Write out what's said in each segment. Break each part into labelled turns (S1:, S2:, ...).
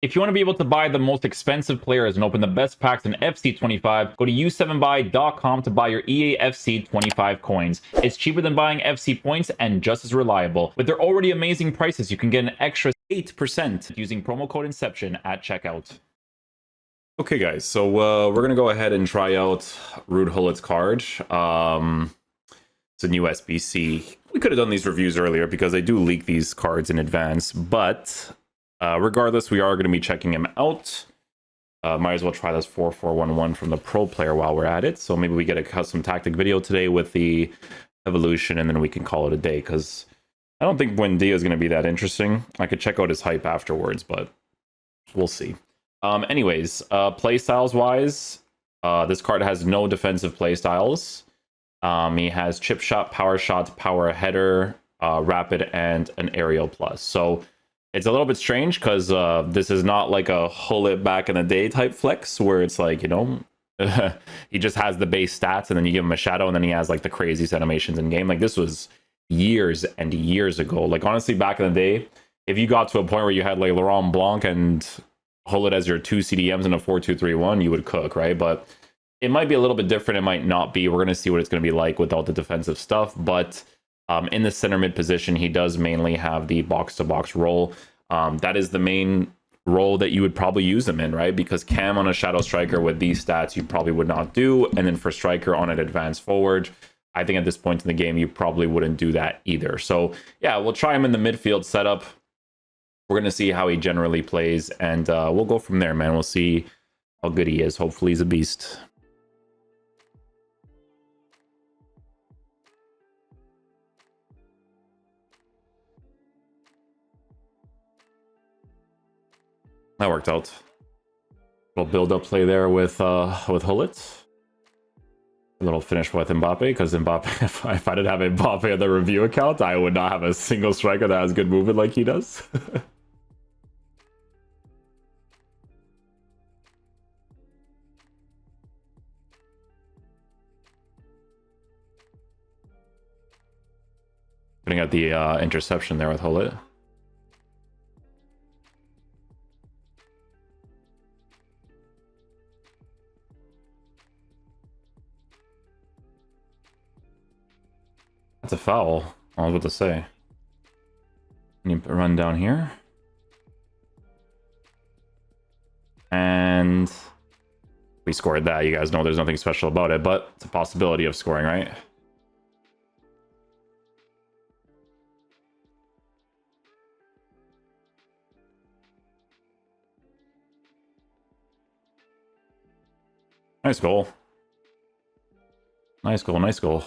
S1: If you want to be able to buy the most expensive players and open the best packs in FC25, go to u7buy.com to buy your EA FC25 coins. It's cheaper than buying FC points and just as reliable. With their already amazing prices, you can get an extra 8% using promo code Inception at checkout. Okay, guys, so we're going to go ahead and try out Rud Gullit's card. It's a new SBC. We could have done these reviews earlier because they do leak these cards in advance, but regardless, we are going to be checking him out. Might as well try this 4411 from the pro player while we're at it. So maybe we get a custom tactic video today with the evolution, and then we can call it a day, because I don't think Buendia is going to be that interesting. I could check out his hype afterwards, but we'll see. Anyways, playstyles wise, this card has no defensive playstyles. He has chip shot, power header, rapid, and an aerial plus. So it's a little bit strange because this is not like a Gullit back in the day type flex where it's like, you know, he just has the base stats and then you give him a shadow and then he has like the craziest animations in game. Like this was years and years ago. Like honestly, back in the day, if you got to a point where you had like Laurent Blanc and Gullit as your 2 CDMs in a 4-2-3-1, you would cook, right? But it might be a little bit different. It might not be. We're going to see what it's going to be like without the defensive stuff. But in the center mid position, he does mainly have the box-to-box role. That is the main role that you would probably use him in, right? Because Cam on a Shadow Striker with these stats, you probably would not do. And then for Striker on an advanced forward, I think at this point in the game, you probably wouldn't do that either. So yeah, we'll try him in the midfield setup. We're going to see how he generally plays, and we'll go from there, man. We'll see how good he is. Hopefully he's a beast. That worked out. Little build-up play there with Gullit. A little finish with Mbappe, because Mbappe, if I didn't have Mbappe on the review account, I would not have a single striker that has good movement like he does. Putting out the interception there with Gullit. That's a foul. I was about to say. Can you run down here? And we scored that. You guys know there's nothing special about it, but it's a possibility of scoring, right? Nice goal. Nice goal, nice goal.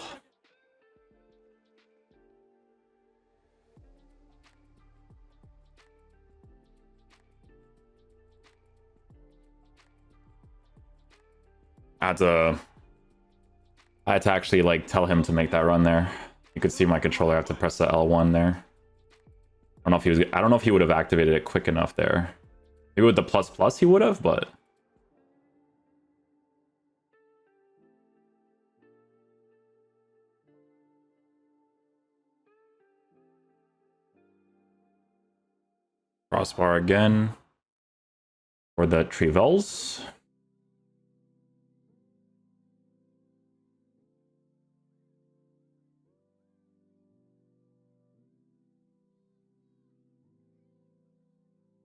S1: I had to actually like tell him to make that run there. You could see my controller have to press the L1 there. I don't know if he would have activated it quick enough there. Maybe with the plus he would have, but crossbar again for the Trivels.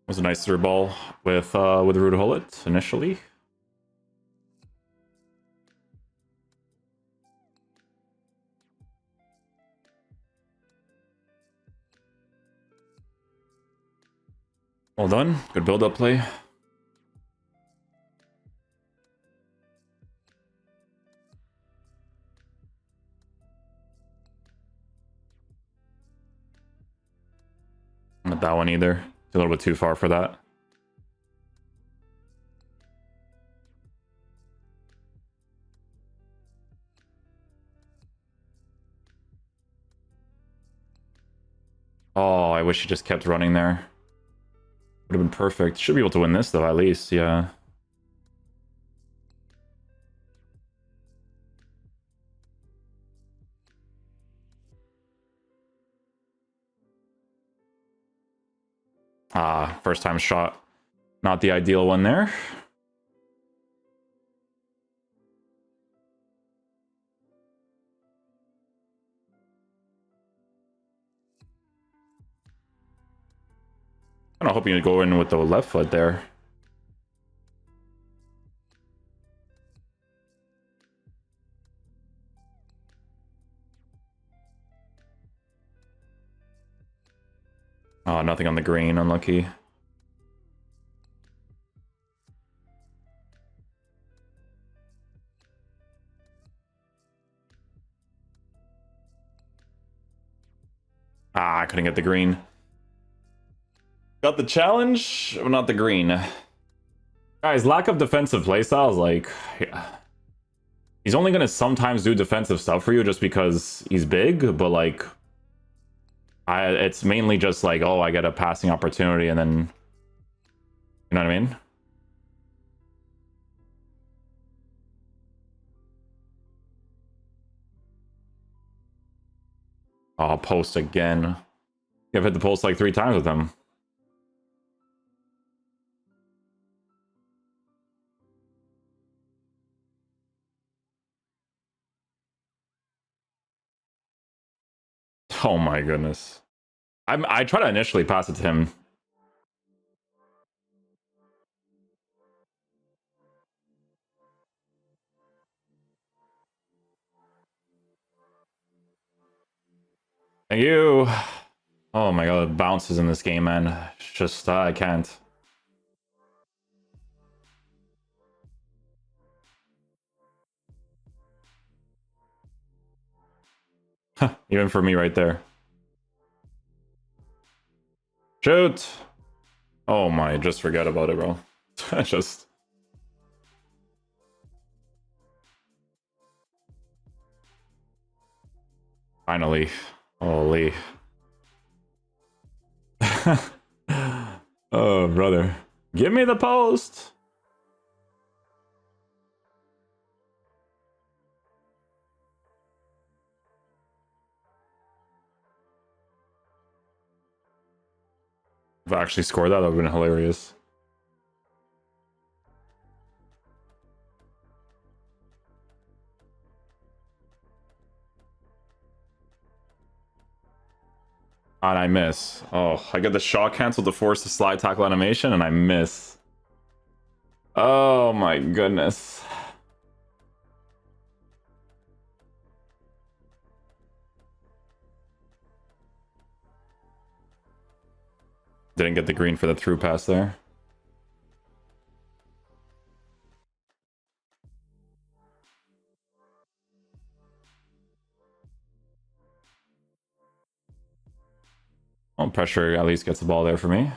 S1: It was a nice through ball with Rud Gullit initially. Well done. Good build-up play. Not that one either. A little bit too far for that. Oh, I wish he just kept running there. Would have been perfect. Should be able to win this though, at least, yeah. Ah, first time shot. Not the ideal one there. I'm hoping to go in with the left foot there. Oh, nothing on the green. Unlucky. Ah, I couldn't get the green. Got the challenge, but not the green. Guys, lack of defensive playstyles, like... Yeah. He's only going to sometimes do defensive stuff for you just because he's big, but, like... it's mainly just like, oh, I get a passing opportunity, and then... You know what I mean? Oh, post again. I've hit the post like 3 times with him. Oh my goodness. I try to initially pass it to him. Thank you. Oh my god, bounces in this game, man. It's just, I can't. Even for me right there. Shoot! Oh my, just forget about it, bro. Just... Finally. Holy. Oh, brother. Give me the post! If I actually scored that, that would have been hilarious. And I miss. Oh, I get the shot cancel to force the slide tackle animation, and I miss. Oh my goodness. Didn't get the green for the through pass there. Well, pressure at least gets the ball there for me.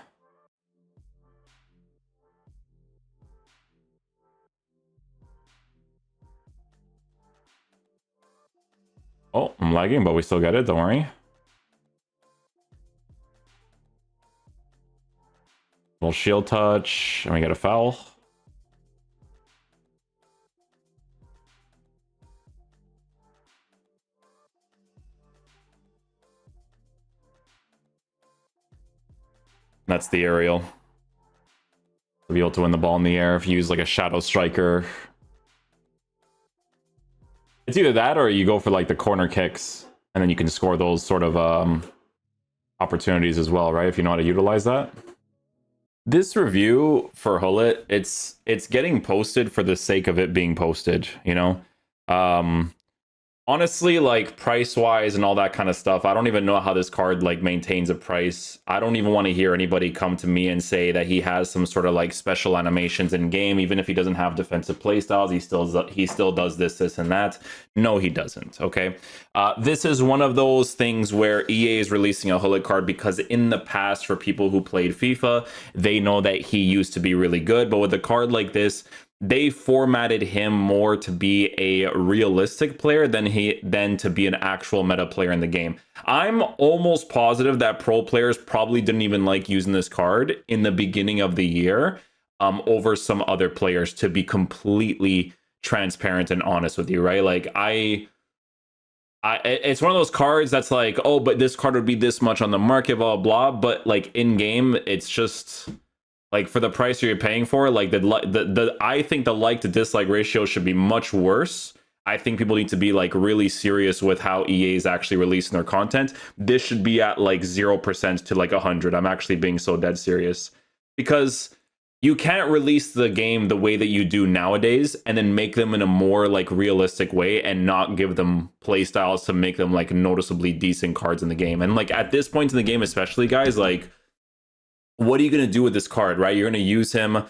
S1: Oh, I'm lagging, but we still get it, don't worry. Little shield touch, and we get a foul. That's the aerial. To be able to win the ball in the air if you use like a shadow striker. It's either that or you go for like the corner kicks, and then you can score those sort of opportunities as well, right? If you know how to utilize that. This review for Gullit, it's getting posted for the sake of it being posted, you know? Honestly, like price-wise and all that kind of stuff, I don't even know how this card like maintains a price. I don't even want to hear anybody come to me and say that he has some sort of like special animations in game, even if he doesn't have defensive playstyles. He still does this, and that. No, he doesn't. Okay, this is one of those things where EA is releasing a Gullit card because in the past, for people who played FIFA, they know that he used to be really good. But with a card like this, they formatted him more to be a realistic player than to be an actual meta player in the game. I'm almost positive that pro players probably didn't even like using this card in the beginning of the year over some other players, to be completely transparent and honest with you, right? Like it's one of those cards that's like, oh, but this card would be this much on the market, blah blah, but like in game, it's just Like for the price you're paying for, like I think the like to dislike ratio should be much worse. I think people need to be like really serious with how EA is actually releasing their content. This should be at like 0% to like 100. I'm actually being so dead serious, because you can't release the game the way that you do nowadays and then make them in a more like realistic way and not give them playstyles to make them like noticeably decent cards in the game. And like at this point in the game, especially, guys, like, what are you going to do with this card, right? You're going to use him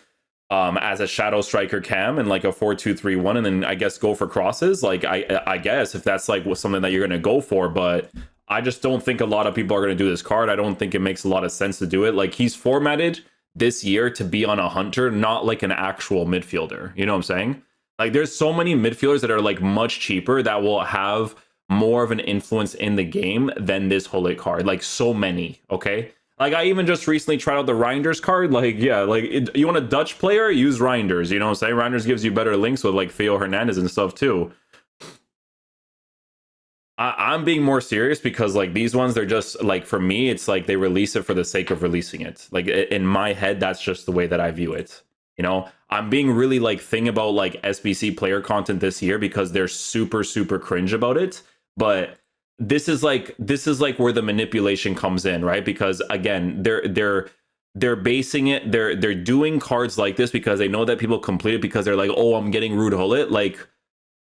S1: as a shadow striker cam and like a 4-2-3-1, and then I guess go for crosses. Like I guess if that's like something that you're going to go for, but I just don't think a lot of people are going to do this card. I don't think it makes a lot of sense to do it. Like, he's formatted this year to be on a hunter, not like an actual midfielder. You know what I'm saying? Like, there's so many midfielders that are like much cheaper that will have more of an influence in the game than this Gullit card. Like, so many, okay? Like, I even just recently tried out the Reinders card. Like, yeah, like, you want a Dutch player? Use Reinders, you know what I'm saying? Reinders gives you better links with, like, Theo Hernandez and stuff, too. I'm being more serious because, like, these ones, they're just, like, for me, it's like they release it for the sake of releasing it. Like, in my head, that's just the way that I view it. You know? I'm being really, like, thinking about, like, SBC player content this year because they're super, super cringe about it. But this is like where the manipulation comes in, right? Because again, they're basing it, they're doing cards like this because they know that people complete it because they're like, oh, I'm getting Rud Gullit. Like,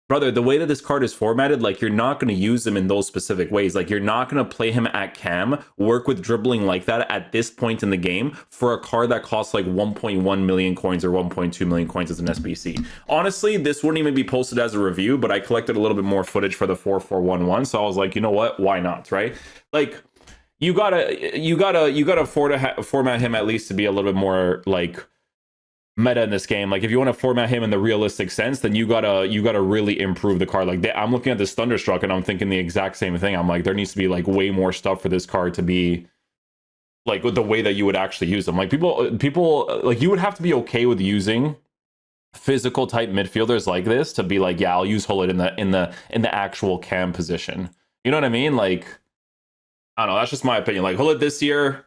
S1: brother, the way that this card is formatted, like, you're not going to use them in those specific ways. Like, you're not going to play him at cam, work with dribbling like that at this point in the game for a card that costs like 1.1 million coins or 1.2 million coins as an SBC. Honestly, this wouldn't even be posted as a review, but I collected a little bit more footage for the 4411, so I was like, you know what? Why not, right? Like, you gotta format him at least to be a little bit more like meta in this game. Like, if you want to format him in the realistic sense, then you gotta really improve the card. Like, I'm looking at this Thunderstruck and I'm thinking the exact same thing. I'm like, there needs to be like way more stuff for this card to be like the way that you would actually use them. Like, people like, you would have to be okay with using physical type midfielders like this to be like, yeah, I'll use Gullit in the actual cam position. You know what I mean? Like, I don't know, that's just my opinion. Like, Gullit this year,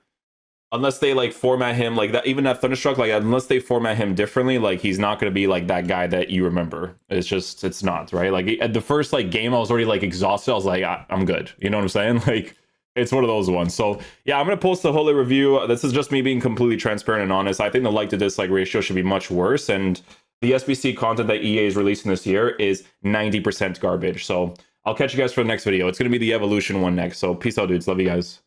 S1: unless they like format him like that, even at Thunderstruck, like, unless they format him differently, like, he's not going to be like that guy that you remember. It's not, right? Like, at the first like game, I was already like exhausted. I was like, I'm good. You know what I'm saying? Like, it's one of those ones. So yeah, I'm going to post the Gullit review. This is just me being completely transparent and honest. I think the like to dislike ratio should be much worse. And the SBC content that EA is releasing this year is 90% garbage. So I'll catch you guys for the next video. It's going to be the Evolution one next. So peace out, dudes. Love you guys.